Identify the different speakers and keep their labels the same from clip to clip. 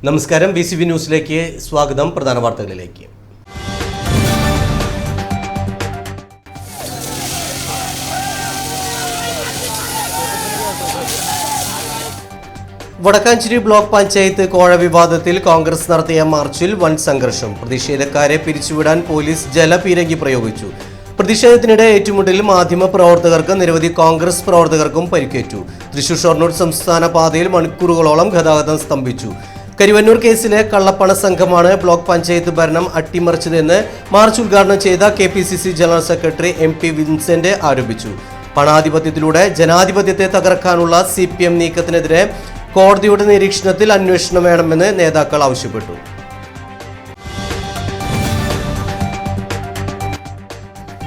Speaker 1: നമസ്കാരം, BCV ന്യൂസിലേക്ക് സ്വാഗതം. പ്രധാന വാർത്തകളിലേക്ക്. വടക്കാഞ്ചേരി ബ്ലോക്ക് പഞ്ചായത്ത് കോഴ വിവാദത്തിൽ കോൺഗ്രസ് നടത്തിയ മാർച്ചിൽ വൻ സംഘർഷം. പ്രതിഷേധക്കാരെ പിരിച്ചുവിടാൻ പോലീസ് ജലപീരങ്കി പ്രയോഗിച്ചു. പ്രതിഷേധത്തിനിടെ ഏറ്റുമുട്ടലിൽ മാധ്യമ പ്രവർത്തകർക്ക് നിരവധി കോൺഗ്രസ് പ്രവർത്തകർക്കും പരിക്കേറ്റു. തൃശൂർ-ഷൊർണൂർ സംസ്ഥാന പാതയിൽ മണിക്കൂറുകളോളം ഗതാഗതം സ്തംഭിച്ചു. കരിവന്നൂർ കേസിലെ കള്ളപ്പണ സംഘമാണ് ബ്ലോക്ക് പഞ്ചായത്ത് ഭരണം അട്ടിമറിച്ചതെന്ന് മാർച്ച് ഉദ്ഘാടനം ചെയ്ത KPCC general secretary MP Vincent ആരോപിച്ചു. പണാധിപത്യത്തിലൂടെ ജനാധിപത്യത്തെ തകർക്കാനുള്ള CPM നീക്കത്തിനെതിരെ കോടതിയുടെ നിരീക്ഷണത്തിൽ അന്വേഷണം വേണമെന്ന് നേതാക്കൾ ആവശ്യപ്പെട്ടു.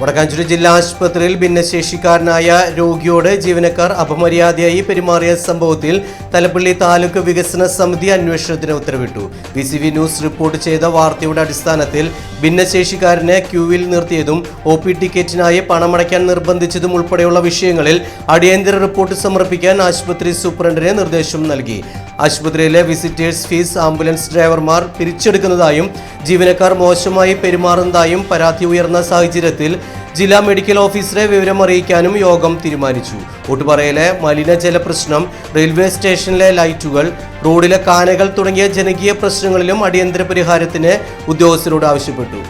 Speaker 1: വടക്കാഞ്ചേരി ജില്ലാ ആശുപത്രിയിൽ ഭിന്നശേഷിക്കാരനായ രോഗിയോട് ജീവനക്കാർ അപമര്യാദയായി പെരുമാറിയ സംഭവത്തിൽ തലപ്പള്ളി താലൂക്ക് വികസന സമിതി അന്വേഷണത്തിന് ഉത്തരവിട്ടു. BCV ന്യൂസ് റിപ്പോർട്ട് ചെയ്ത വാർത്തയുടെ അടിസ്ഥാനത്തിൽ ഭിന്നശേഷിക്കാരനെ ക്യൂവിൽ നിർത്തിയതും OP ടിക്കറ്റിനായി പണമടയ്ക്കാൻ നിർബന്ധിച്ചതും ഉൾപ്പെടെയുള്ള വിഷയങ്ങളിൽ അടിയന്തര റിപ്പോർട്ട് സമർപ്പിക്കാൻ ആശുപത്രി സൂപ്രണ്ടിന് നിർദ്ദേശം നൽകി. ആശുപത്രിയിലെ വിസിറ്റേഴ്സ് ഫീസ് ആംബുലൻസ് ഡ്രൈവർമാർ പിരിച്ചെടുക്കുന്നതായും ജീവനക്കാർ മോശമായി പെരുമാറുന്നതായും പരാതി ഉയർന്ന സാഹചര്യത്തിൽ ജില്ലാ മെഡിക്കൽ ഓഫീസറെ വിവരമറിയിക്കാനും യോഗം തീരുമാനിച്ചു. ഊട്ടുപാറയിലെ മലിനജല പ്രശ്നം, റെയിൽവേ സ്റ്റേഷനിലെ ലൈറ്റുകൾ, റോഡിലെ കാനകൾ തുടങ്ങിയ ജനകീയ പ്രശ്നങ്ങളിലും അടിയന്തര പരിഹാരത്തിന് ഉദ്യോഗസ്ഥരോട് ആവശ്യപ്പെട്ടു.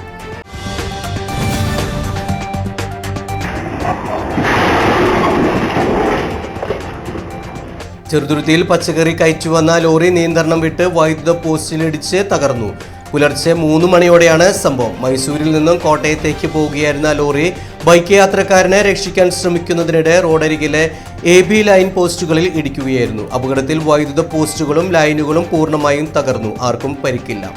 Speaker 1: ചെറുതുരുത്തിയിൽ പച്ചക്കറി കയറ്റുവന്ന ലോറി നിയന്ത്രണം വിട്ട് വൈദ്യുത പോസ്റ്റിലിടിച്ച് തകർന്നു. പുലർച്ചെ 3 മണിയോടെയാണ് സംഭവം. മൈസൂരിൽ നിന്നും കോട്ടയത്തേക്ക് പോവുകയായിരുന്ന ലോറി ബൈക്ക് യാത്രക്കാരനെ രക്ഷിക്കാൻ ശ്രമിക്കുന്നതിനിടെ റോഡരികിലെ AB ലൈൻ പോസ്റ്റുകളിൽ ഇടിക്കുകയായിരുന്നു. അപകടത്തിൽ വൈദ്യുത പോസ്റ്റുകളും ലൈനുകളും പൂർണ്ണമായും തകർന്നു. ആർക്കും പരിക്കില്ല.